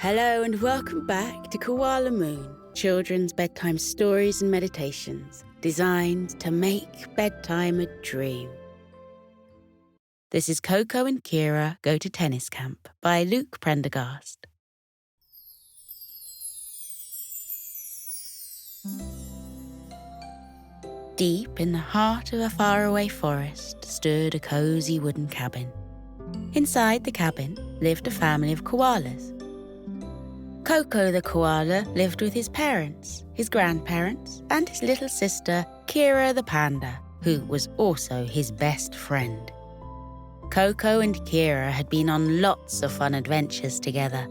Hello and welcome back to Koala Moon, children's bedtime stories and meditations designed to make bedtime a dream. This is Coco and Kira Go to Tennis Camp by Luke Prendergast. Deep in the heart of a faraway forest stood a cozy wooden cabin. Inside the cabin lived a family of koalas. Koko the koala lived with his parents, his grandparents, and his little sister, Kira the panda, who was also his best friend. Koko and Kira had been on lots of fun adventures together.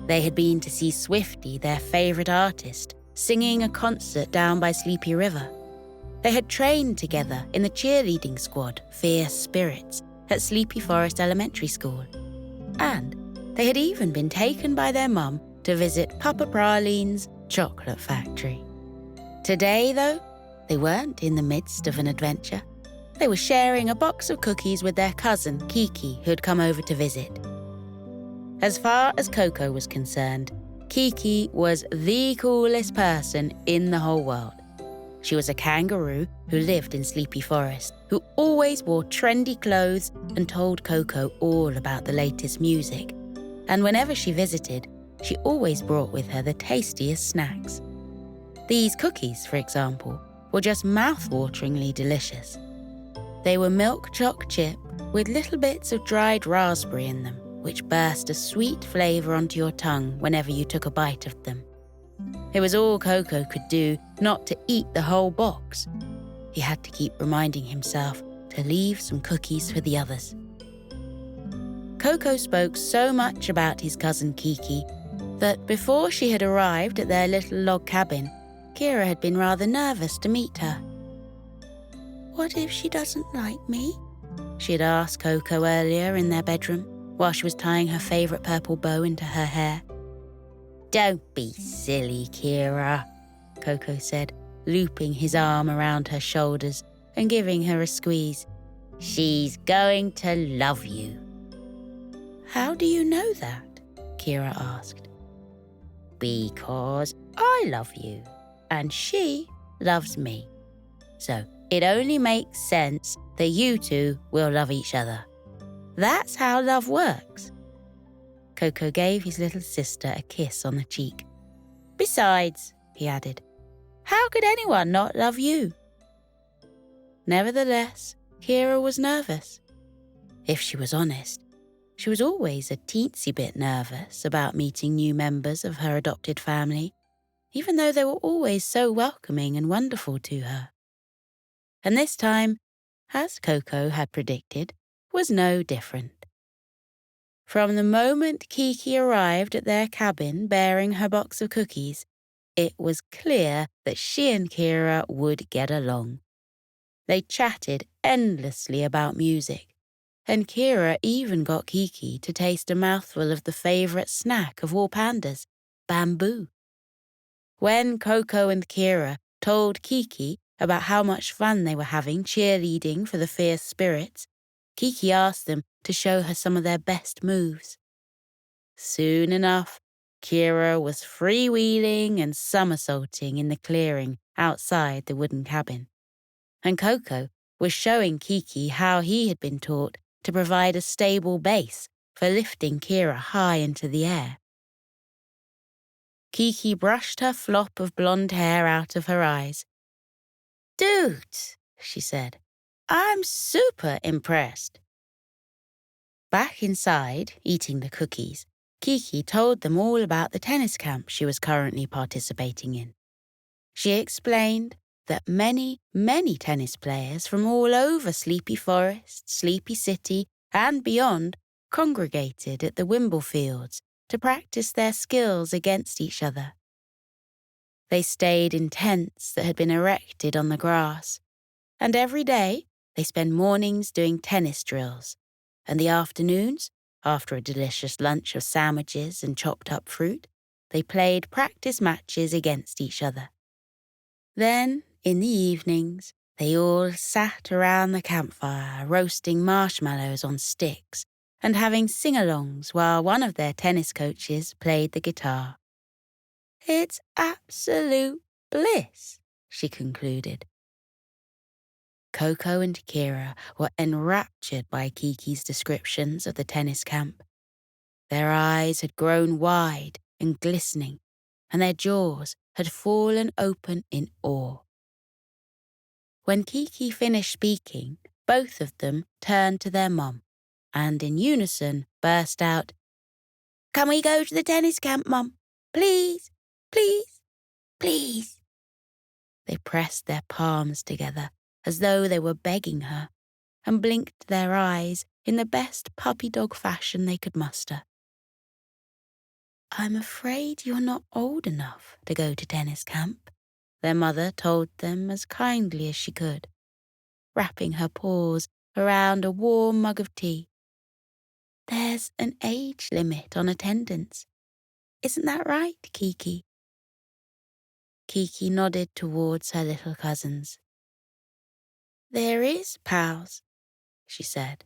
They had been to see Swifty, their favourite artist, singing a concert down by Sleepy River. They had trained together in the cheerleading squad, Fierce Spirits, at Sleepy Forest Elementary School. And they had even been taken by their mum to visit Papa Praline's chocolate factory. Today, though, they weren't in the midst of an adventure. They were sharing a box of cookies with their cousin, Kiki, who had come over to visit. As far as Koko was concerned, Kiki was the coolest person in the whole world. She was a kangaroo who lived in Sleepy Forest, who always wore trendy clothes and told Koko all about the latest music. And whenever she visited, she always brought with her the tastiest snacks. These cookies, for example, were just mouth-wateringly delicious. They were milk choc chip with little bits of dried raspberry in them, which burst a sweet flavour onto your tongue whenever you took a bite of them. It was all Koko could do not to eat the whole box. He had to keep reminding himself to leave some cookies for the others. Koko spoke so much about his cousin Kiki that before she had arrived at their little log cabin, Kira had been rather nervous to meet her. "What if she doesn't like me?" she had asked Koko earlier in their bedroom while she was tying her favourite purple bow into her hair. "Don't be silly, Kira," Koko said, looping his arm around her shoulders and giving her a squeeze. "She's going to love you." "How do you know that?" Kira asked. "Because I love you, and she loves me. So it only makes sense that you two will love each other. That's how love works." Koko gave his little sister a kiss on the cheek. "Besides," he added, "how could anyone not love you?" Nevertheless, Kira was nervous. If she was honest, she was always a teensy bit nervous about meeting new members of her adopted family, even though they were always so welcoming and wonderful to her. And this time, as Koko had predicted, was no different. From the moment Kiki arrived at their cabin bearing her box of cookies, it was clear that she and Kira would get along. They chatted endlessly about music, and Kira even got Kiki to taste a mouthful of the favourite snack of all pandas, bamboo. When Koko and Kira told Kiki about how much fun they were having cheerleading for the Fierce Spirits, Kiki asked them to show her some of their best moves. Soon enough, Kira was freewheeling and somersaulting in the clearing outside the wooden cabin, and Koko was showing Kiki how he had been taught to provide a stable base for lifting Kira high into the air. Kiki brushed her flop of blonde hair out of her eyes. "Dude," she said, "I'm super impressed." Back inside, eating the cookies, Kiki told them all about the tennis camp she was currently participating in. She explained that many, many tennis players from all over Sleepy Forest, Sleepy City, and beyond congregated at the Wimblefields to practice their skills against each other. They stayed in tents that had been erected on the grass, and every day they spent mornings doing tennis drills, and the afternoons, after a delicious lunch of sandwiches and chopped up fruit, they played practice matches against each other. Then, in the evenings, they all sat around the campfire roasting marshmallows on sticks and having sing-alongs while one of their tennis coaches played the guitar. "It's absolute bliss," she concluded. Coco and Kira were enraptured by Kiki's descriptions of the tennis camp. Their eyes had grown wide and glistening, and their jaws had fallen open in awe. When Kiki finished speaking, both of them turned to their mum and in unison burst out, "Can we go to the tennis camp, Mum? Please, please, please." They pressed their palms together as though they were begging her and blinked their eyes in the best puppy dog fashion they could muster. "I'm afraid you're not old enough to go to tennis camp," their mother told them as kindly as she could, wrapping her paws around a warm mug of tea. "There's an age limit on attendance. Isn't that right, Kiki?" Kiki nodded towards her little cousins. "There is, pals," she said.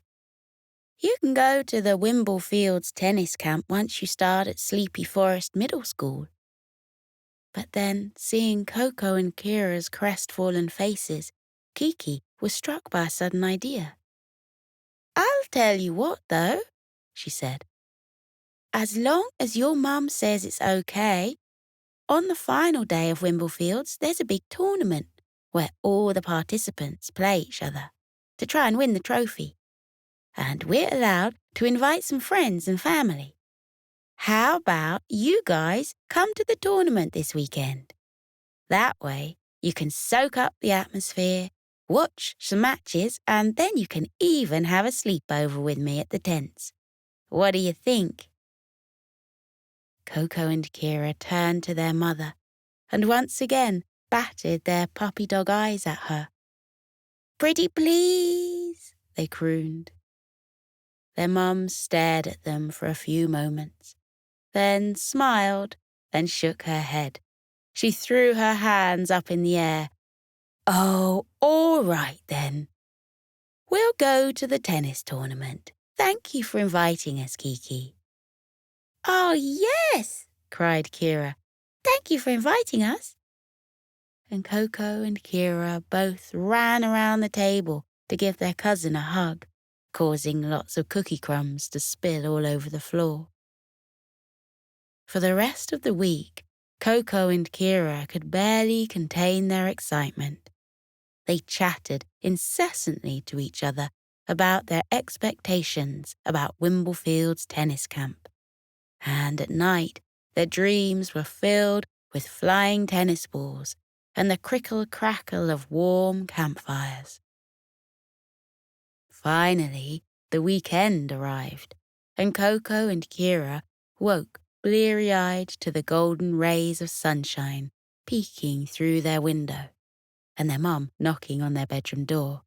"You can go to the Wimblefields tennis camp once you start at Sleepy Forest Middle School." But then, seeing Coco and Kira's crestfallen faces, Kiki was struck by a sudden idea. "I'll tell you what, though," she said. "As long as your mum says it's okay, on the final day of Wimblefields, there's a big tournament where all the participants play each other to try and win the trophy. And we're allowed to invite some friends and family. How about you guys come to the tournament this weekend? That way, you can soak up the atmosphere, watch some matches, and then you can even have a sleepover with me at the tents. What do you think?" Coco and Kira turned to their mother and once again batted their puppy dog eyes at her. "Pretty please," they crooned. Their mum stared at them for a few moments, then smiled and shook her head. She threw her hands up in the air. "Oh, all right then. We'll go to the tennis tournament. Thank you for inviting us, Kiki." "Oh, yes," cried Kira. "Thank you for inviting us." And Coco and Kira both ran around the table to give their cousin a hug, causing lots of cookie crumbs to spill all over the floor. For the rest of the week, Coco and Kira could barely contain their excitement. They chattered incessantly to each other about their expectations about Wimblefields tennis camp. And at night, their dreams were filled with flying tennis balls and the crickle-crackle of warm campfires. Finally, the weekend arrived, and Coco and Kira woke bleary-eyed to the golden rays of sunshine peeking through their window, and their mum knocking on their bedroom door.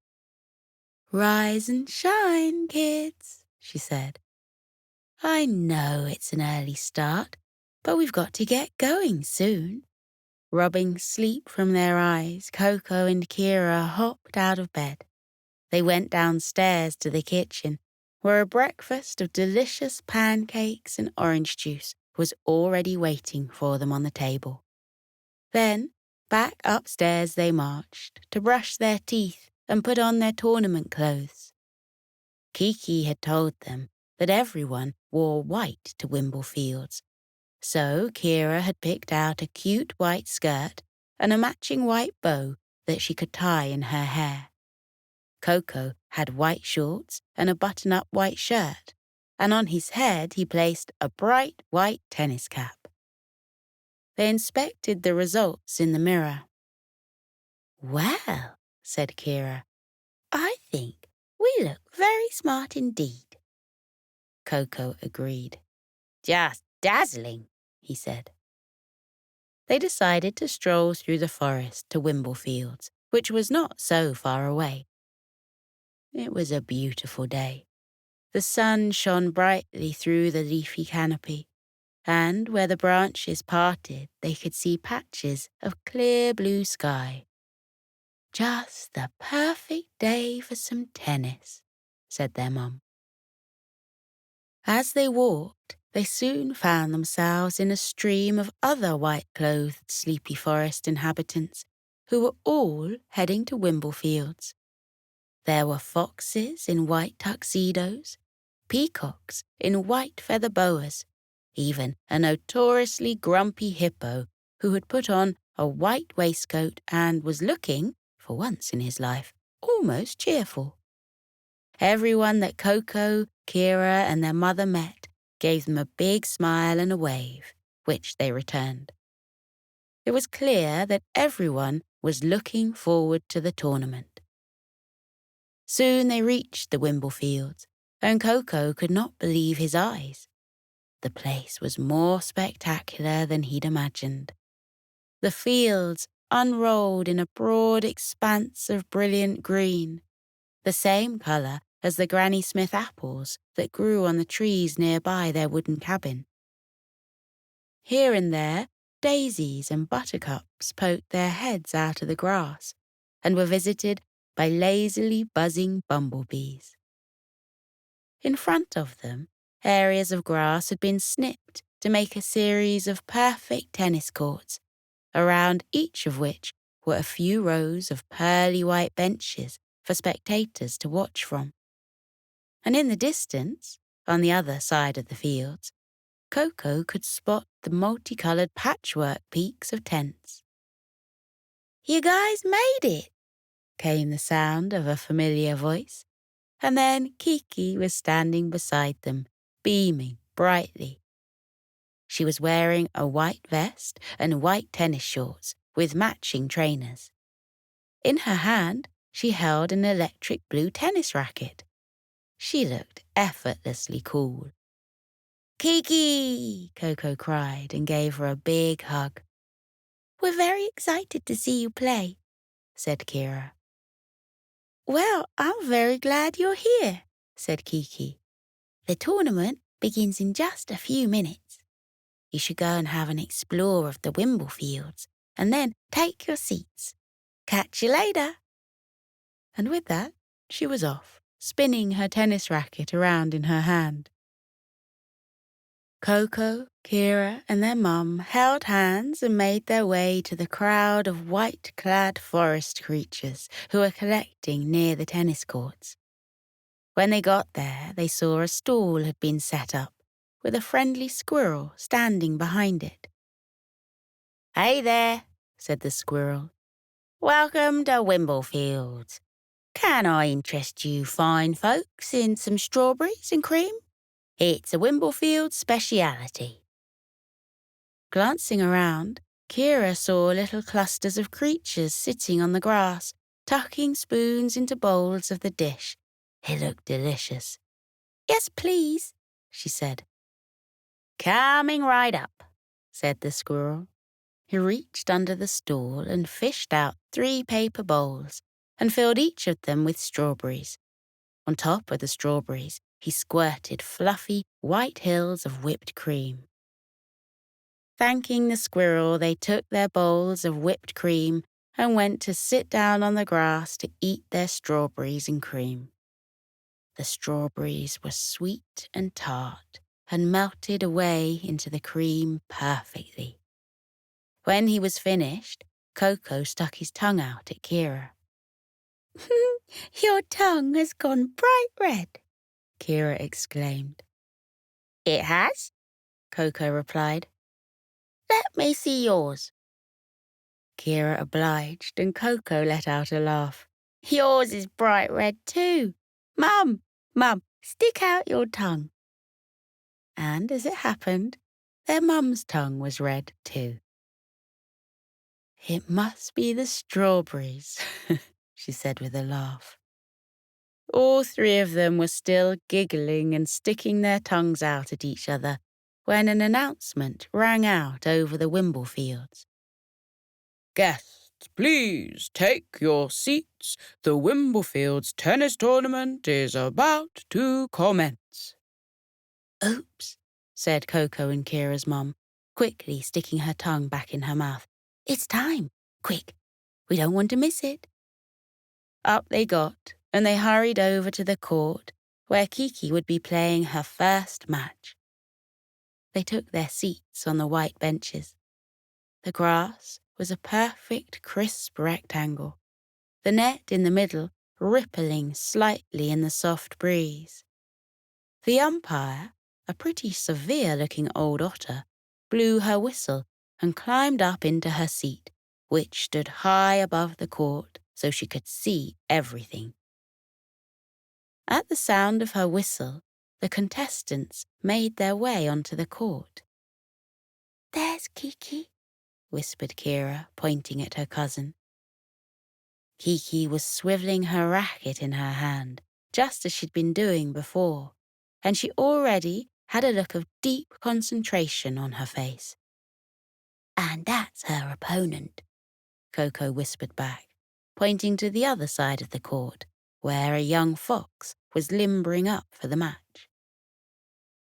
"Rise and shine, kids," she said. "I know it's an early start, but we've got to get going soon." Rubbing sleep from their eyes, Coco and Kira hopped out of bed. They went downstairs to the kitchen, where a breakfast of delicious pancakes and orange juice was already waiting for them on the table. Then, back upstairs they marched to brush their teeth and put on their tournament clothes. Kiki had told them that everyone wore white to Wimblefields, so Kira had picked out a cute white skirt and a matching white bow that she could tie in her hair. Coco had white shorts and a button-up white shirt, and on his head he placed a bright white tennis cap. They inspected the results in the mirror. "Well," said Kira, "I think we look very smart indeed." Coco agreed. "Just dazzling," he said. They decided to stroll through the forest to Wimblefields, which was not so far away. It was a beautiful day. The sun shone brightly through the leafy canopy, and where the branches parted, they could see patches of clear blue sky. "Just the perfect day for some tennis," said their mum. As they walked, they soon found themselves in a stream of other white-clothed Sleepy Forest inhabitants who were all heading to Wimblefields. There were foxes in white tuxedos, peacocks in white feather boas, even a notoriously grumpy hippo who had put on a white waistcoat and was looking, for once in his life, almost cheerful. Everyone that Coco, Kira, and their mother met gave them a big smile and a wave, which they returned. It was clear that everyone was looking forward to the tournament. Soon they reached the Wimblefields, and Coco could not believe his eyes. The place was more spectacular than he'd imagined. The fields unrolled in a broad expanse of brilliant green, the same colour as the Granny Smith apples that grew on the trees nearby their wooden cabin. Here and there, daisies and buttercups poked their heads out of the grass and were visited by lazily buzzing bumblebees. In front of them, areas of grass had been snipped to make a series of perfect tennis courts, around each of which were a few rows of pearly white benches for spectators to watch from. And in the distance, on the other side of the fields, Coco could spot the multicoloured patchwork peaks of tents. "You guys made it," came the sound of a familiar voice, and then Kiki was standing beside them, beaming brightly. She was wearing a white vest and white tennis shorts with matching trainers. In her hand, she held an electric blue tennis racket. She looked effortlessly cool. "Kiki!" Coco cried and gave her a big hug. "We're very excited to see you play," said Kira. "Well, I'm very glad you're here," said Kiki. "The tournament begins in just a few minutes. You should go and have an explore of the Wimblefields and then take your seats. Catch you later." And with that, she was off, spinning her tennis racket around in her hand. Coco, Kira, and their mum held hands and made their way to the crowd of white-clad forest creatures who were collecting near the tennis courts. When they got there, they saw a stall had been set up, with a friendly squirrel standing behind it. "Hey there," said the squirrel. "Welcome to Wimblefields. Can I interest you fine folks in some strawberries and cream? It's a Wimblefield speciality." Glancing around, Kira saw little clusters of creatures sitting on the grass, tucking spoons into bowls of the dish. It looked delicious. "Yes, please," she said. "Coming right up," said the squirrel. He reached under the stall and fished out 3 paper bowls and filled each of them with strawberries. On top of the strawberries, he squirted fluffy white hills of whipped cream. Thanking the squirrel, they took their bowls of whipped cream and went to sit down on the grass to eat their strawberries and cream. The strawberries were sweet and tart and melted away into the cream perfectly. When he was finished, Coco stuck his tongue out at Kira. "Your tongue has gone bright red," Kira exclaimed. "It has?" Coco replied. "Let me see yours." Kira obliged, and Coco let out a laugh. "Yours is bright red too. Mum, stick out your tongue." And as it happened, their mum's tongue was red too. "It must be the strawberries," she said with a laugh. All 3 of them were still giggling and sticking their tongues out at each other when an announcement rang out over the Wimblefields. "Guests, please take your seats. The Wimblefields tennis tournament is about to commence." "Oops," said Coco and Kira's mum, quickly sticking her tongue back in her mouth. "It's time. Quick, we don't want to miss it." Up they got, and they hurried over to the court, where Kiki would be playing her first match. They took their seats on the white benches. The grass was a perfect crisp rectangle, the net in the middle rippling slightly in the soft breeze. The umpire, a pretty severe-looking old otter, blew her whistle and climbed up into her seat, which stood high above the court so she could see everything. At the sound of her whistle, the contestants made their way onto the court. "There's Kiki," whispered Kira, pointing at her cousin. Kiki was swivelling her racket in her hand, just as she'd been doing before, and she already had a look of deep concentration on her face. "And that's her opponent," Koko whispered back, pointing to the other side of the court, where a young fox was limbering up for the match.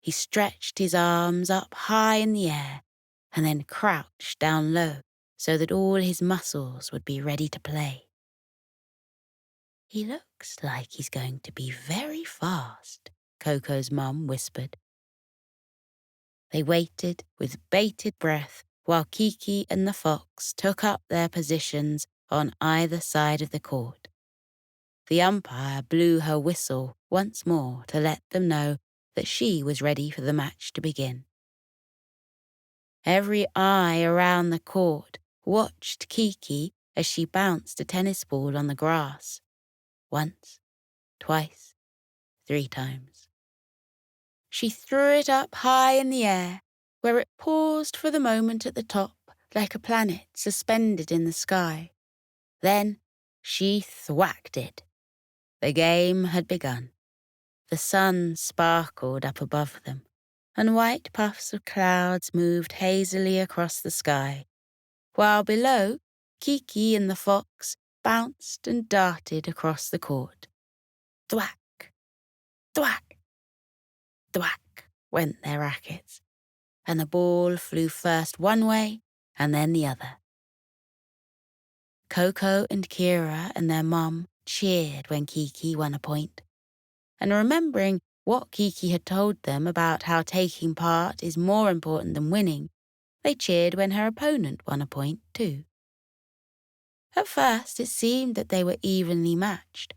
He stretched his arms up high in the air and then crouched down low so that all his muscles would be ready to play. "He looks like he's going to be very fast," Koko's mum whispered. They waited with bated breath while Kiki and the fox took up their positions on either side of the court. The umpire blew her whistle once more to let them know that she was ready for the match to begin. Every eye around the court watched Kiki as she bounced a tennis ball on the grass. Once, twice, 3 times. She threw it up high in the air, where it paused for the moment at the top like a planet suspended in the sky. Then she thwacked it. The game had begun. The sun sparkled up above them, and white puffs of clouds moved hazily across the sky, while below, Kiki and the fox bounced and darted across the court. Thwack, thwack, thwack went their rackets, and the ball flew first one way and then the other. Coco and Kira and their mum cheered when Kiki won a point, and remembering what Kiki had told them about how taking part is more important than winning, they cheered when her opponent won a point too. At first it seemed that they were evenly matched,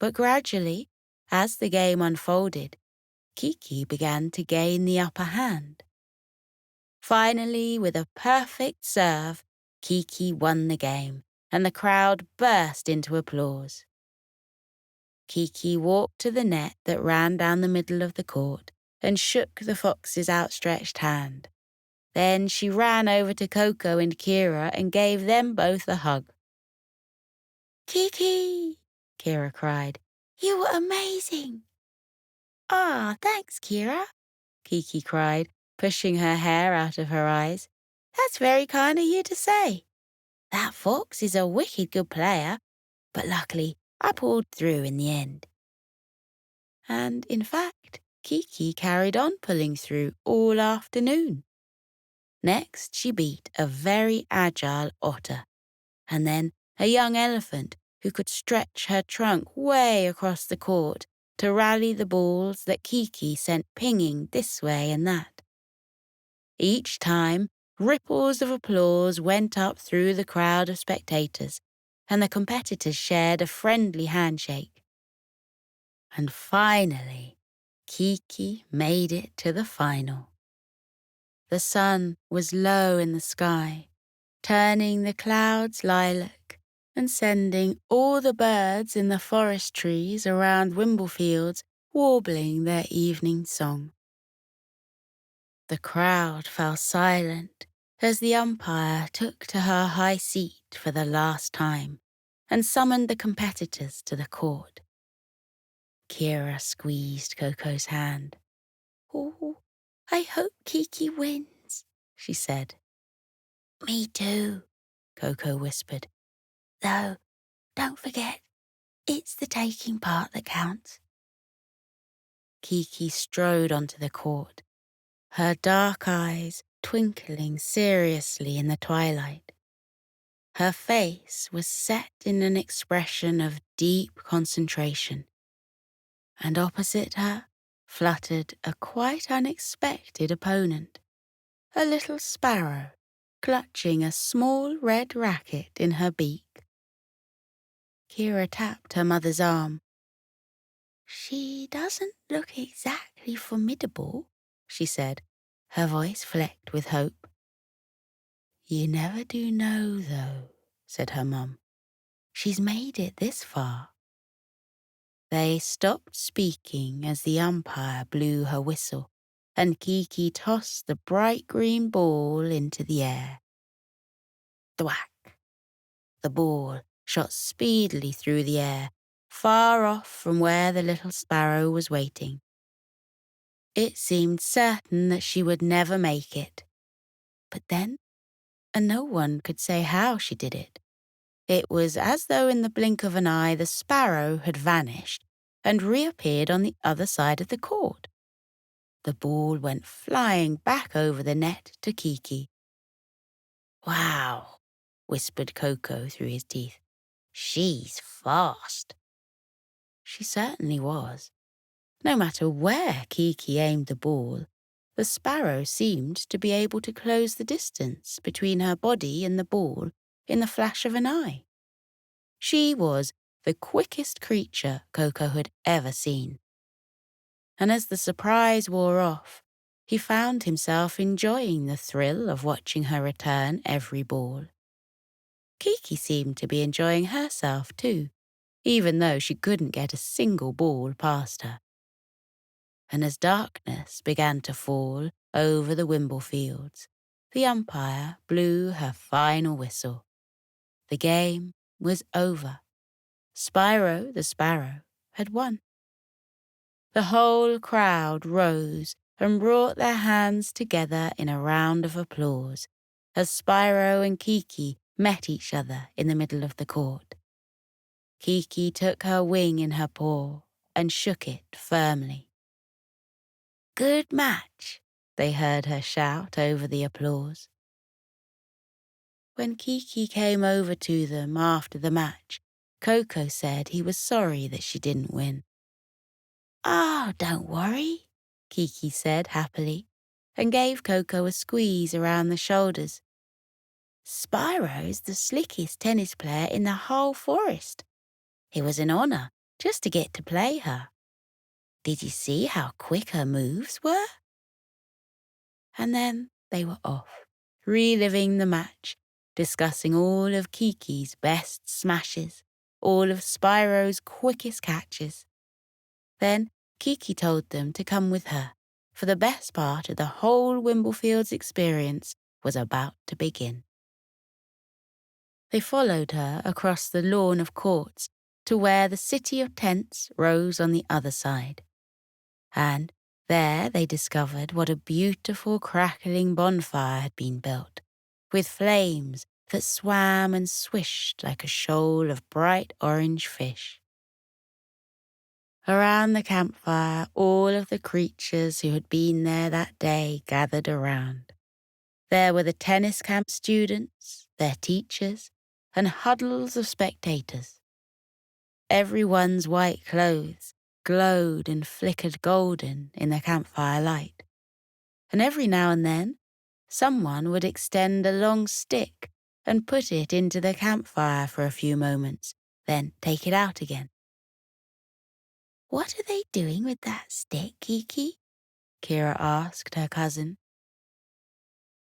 but gradually, as the game unfolded, Kiki began to gain the upper hand. Finally, with a perfect serve, Kiki won the game, and the crowd burst into applause. Kiki walked to the net that ran down the middle of the court and shook the fox's outstretched hand. Then she ran over to Coco and Kira and gave them both a hug. "Kiki!" Kira cried. "You were amazing!" "Ah, thanks, Kira," Kiki cried, pushing her hair out of her eyes. "That's very kind of you to say. That fox is a wicked good player, but luckily I pulled through in the end." And in fact, Kiki carried on pulling through all afternoon. Next, she beat a very agile otter, and then a young elephant who could stretch her trunk way across the court to rally the balls that Kiki sent pinging this way and that. Each time, ripples of applause went up through the crowd of spectators, and the competitors shared a friendly handshake. And finally, Kiki made it to the final. The sun was low in the sky, turning the clouds lilac and sending all the birds in the forest trees around Wimblefields warbling their evening song. The crowd fell silent as the umpire took to her high seat for the last time and summoned the competitors to the court. Kira squeezed Coco's hand. "Oh, I hope Kiki wins," she said. "Me too," Coco whispered. "Though, don't forget, it's the taking part that counts." Kiki strode onto the court, her dark eyes twinkling seriously in the twilight. Her face was set in an expression of deep concentration. And opposite her fluttered a quite unexpected opponent, a little sparrow clutching a small red racket in her beak. Kira tapped her mother's arm. "She doesn't look exactly formidable," she said, her voice flecked with hope. "You never do know, though," said her mum. "She's made it this far." They stopped speaking as the umpire blew her whistle, and Kiki tossed the bright green ball into the air. Thwack! The ball shot speedily through the air, far off from where the little sparrow was waiting. It seemed certain that she would never make it. But then, and no one could say how she did it, it was as though in the blink of an eye the sparrow had vanished and reappeared on the other side of the court. The ball went flying back over the net to Kiki. "Wow," whispered Koko through his teeth. "She's fast." She certainly was. No matter where Kiki aimed the ball, the sparrow seemed to be able to close the distance between her body and the ball in the flash of an eye. She was the quickest creature Koko had ever seen. And as the surprise wore off, he found himself enjoying the thrill of watching her return every ball. Kiki seemed to be enjoying herself too, even though she couldn't get a single ball past her. And as darkness began to fall over the Wimblefields, the umpire blew her final whistle. The game was over. Spyro the Sparrow had won. The whole crowd rose and brought their hands together in a round of applause as Spyro and Kiki met each other in the middle of the court. Kiki took her wing in her paw and shook it firmly. "Good match," they heard her shout over the applause. When Kiki came over to them after the match, Koko said he was sorry that she didn't win. "Oh, don't worry," Kiki said happily, and gave Koko a squeeze around the shoulders. "Spyro's the slickest tennis player in the whole forest. It was an honor just to get to play her. Did you see how quick her moves were?" And then they were off, reliving the match, discussing all of Kiki's best smashes, all of Spyro's quickest catches. Then Kiki told them to come with her, for the best part of the whole Wimblefields experience was about to begin. They followed her across the lawn of courts to where the city of tents rose on the other side. And there they discovered what a beautiful crackling bonfire had been built, with flames that swam and swished like a shoal of bright orange fish. Around the campfire, all of the creatures who had been there that day gathered around. There were the tennis camp students, their teachers, and huddles of spectators. Everyone's white clothes glowed and flickered golden in the campfire light. And every now and then, someone would extend a long stick and put it into the campfire for a few moments, then take it out again. "What are they doing with that stick, Kiki?" Kira asked her cousin.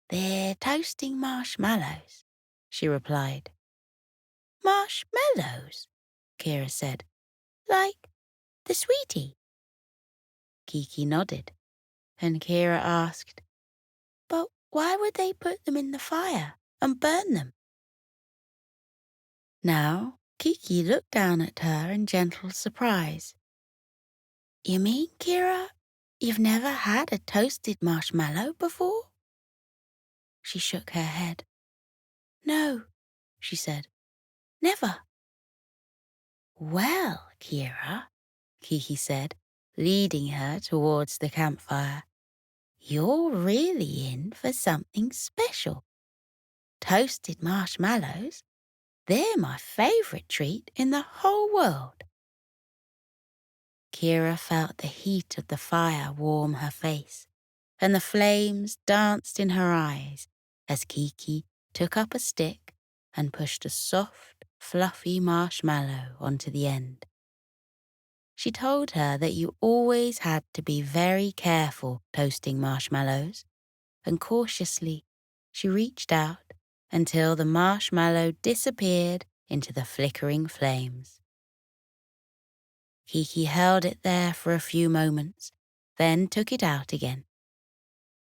"They're toasting marshmallows," she replied. "Marshmallows?" Kira said. "Like the sweetie?" Kiki nodded, and Kira asked, "But why would they put them in the fire and burn them?" Now Kiki looked down at her in gentle surprise. "You mean, Kira, you've never had a toasted marshmallow before?" She shook her head. "No," she said, "never." "Well, Kira," Kiki said, leading her towards the campfire, "you're really in for something special. Toasted marshmallows, they're my favourite treat in the whole world." Kira felt the heat of the fire warm her face, and the flames danced in her eyes as Kiki took up a stick and pushed a soft, fluffy marshmallow onto the end. She told her that you always had to be very careful toasting marshmallows, and cautiously she reached out until the marshmallow disappeared into the flickering flames. Kiki held it there for a few moments, then took it out again.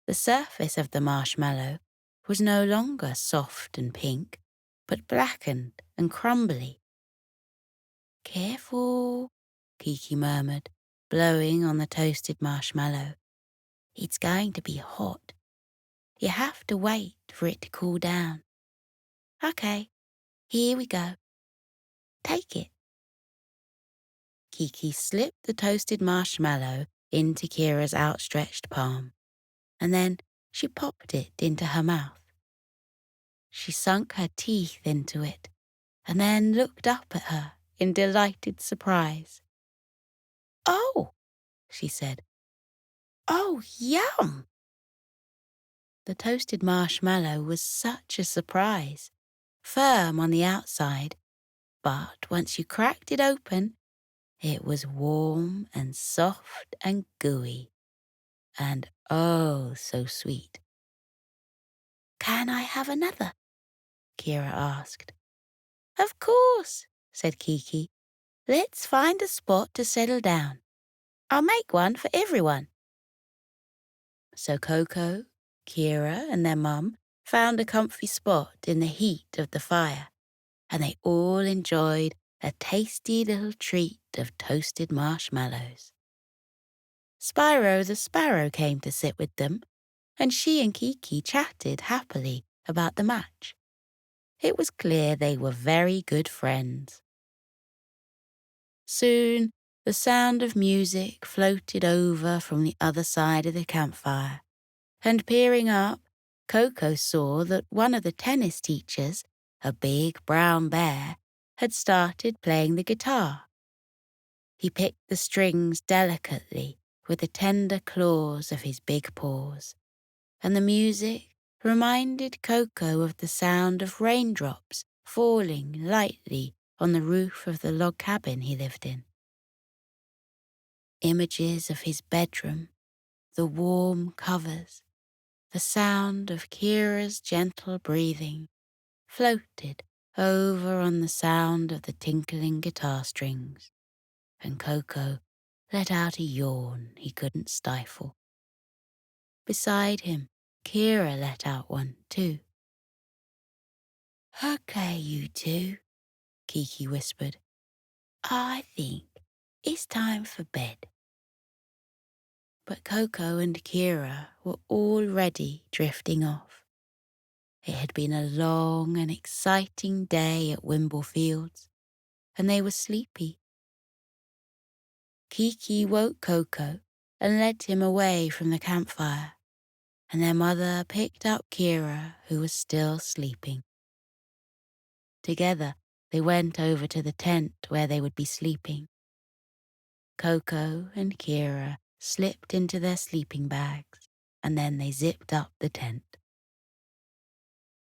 The surface of the marshmallow was no longer soft and pink, but blackened and crumbly. "Careful," Kiki murmured, blowing on the toasted marshmallow. "It's going to be hot. You have to wait for it to cool down. Okay, here we go. Take it." Kiki slipped the toasted marshmallow into Kira's outstretched palm, and then she popped it into her mouth. She sunk her teeth into it, and then looked up at her in delighted surprise. "Oh," she said. "Oh, yum!" The toasted marshmallow was such a surprise, firm on the outside, but once you cracked it open, it was warm and soft and gooey, and oh so sweet. "Can I have another?" Kira asked. "Of course," said Kiki. "Let's find a spot to settle down. I'll make one for everyone." So Koko, Kira, and their mum found a comfy spot in the heat of the fire, and they all enjoyed a tasty little treat of toasted marshmallows. Spyro the sparrow came to sit with them, and she and Kiki chatted happily about the match. It was clear they were very good friends. Soon, the sound of music floated over from the other side of the campfire, and peering up, Koko saw that one of the tennis teachers, a big brown bear, had started playing the guitar. He picked the strings delicately with the tender claws of his big paws, and the music reminded Koko of the sound of raindrops falling lightly on the roof of the log cabin he lived in. Images of his bedroom, the warm covers, the sound of Kira's gentle breathing floated over on the sound of the tinkling guitar strings, and Koko let out a yawn he couldn't stifle. Beside him, Kira let out one too. "Okay, you two," Kiki whispered. "I think it's time for bed." But Koko and Kira were already drifting off. It had been a long and exciting day at Wimblefields, and they were sleepy. Kiki woke Koko and led him away from the campfire, and their mother picked up Kira, who was still sleeping. Together, they went over to the tent where they would be sleeping. Koko and Kira slipped into their sleeping bags, and then they zipped up the tent.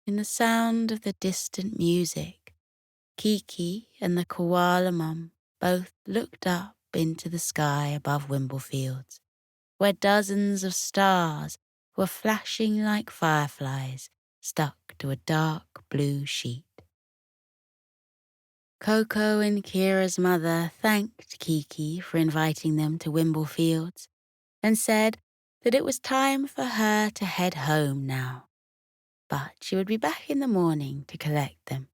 In the sound of the distant music, Kiki and the Koala Moon both looked up into the sky above Wimblefields, where dozens of stars were flashing like fireflies stuck to a dark blue sheet. Koko and Kira's mother thanked Kiki for inviting them to Wimblefields and said that it was time for her to head home now, but she would be back in the morning to collect them.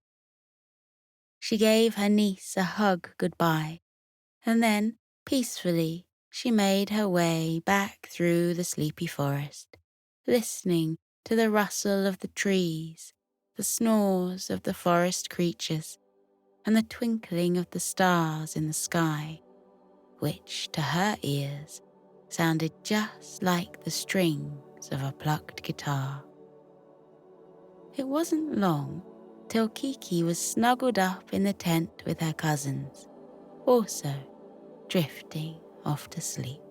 She gave her niece a hug goodbye, and then, peacefully, she made her way back through the sleepy forest, listening to the rustle of the trees, the snores of the forest creatures, and the twinkling of the stars in the sky, which, to her ears, sounded just like the strings of a plucked guitar. It wasn't long till Kiki was snuggled up in the tent with her cousins, also drifting off to sleep.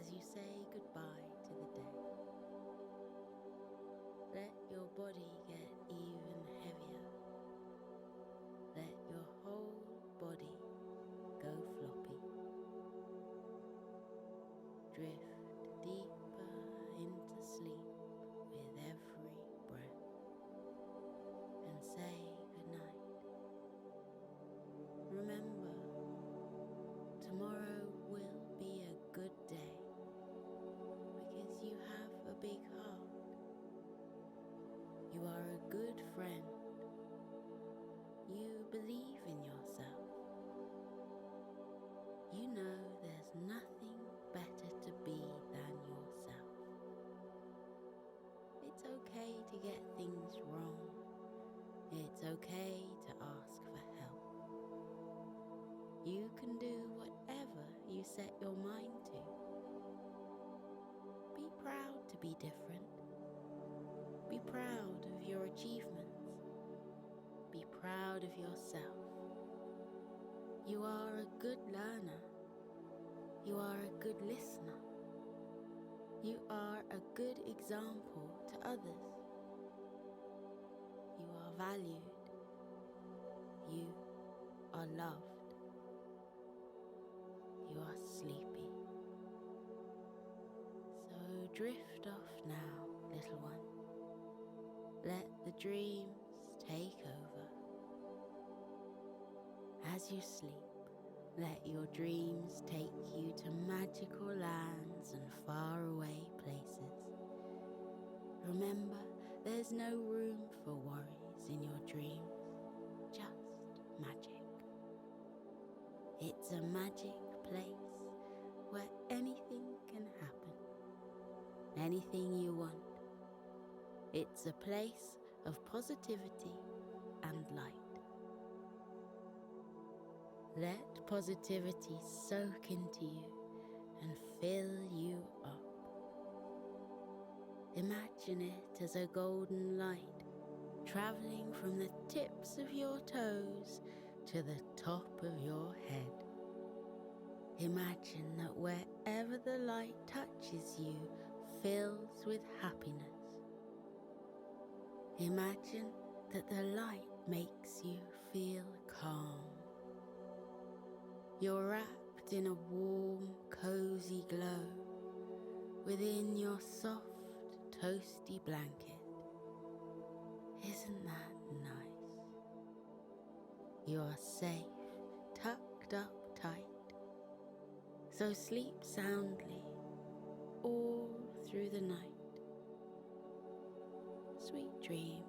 as you say goodbye to the day. Let your body get even heavier. Let your whole body go floppy. Drift deeper into sleep with every breath and say goodnight. Remember, tomorrow will be a good day because you have a big heart. You are a good friend. You believe in yourself. You know there's nothing better to be than yourself. It's okay to get things wrong. It's okay to ask for help. You can do whatever you set your mind to. Be proud to be different. Be proud of your achievements. Be proud of yourself. You are a good learner. You are a good listener. You are a good example to others. You are valued. You are loved. You are sleepy. So drift off now, little one. Let the dreams take over. As you sleep, let your dreams take you to magical lands and faraway places. Remember, there's no room for worries in your dreams, just magic. It's a magic place where anything can happen, anything you want. It's a place of positivity and light. Let positivity soak into you and fill you up. Imagine it as a golden light traveling from the tips of your toes to the top of your head. Imagine that wherever the light touches you fills with happiness. Imagine that the light makes you feel calm. You're wrapped in a warm, cozy glow within your soft, toasty blanket. Isn't that nice? You're safe, tucked up tight. So sleep soundly all through the night. Sweet dreams.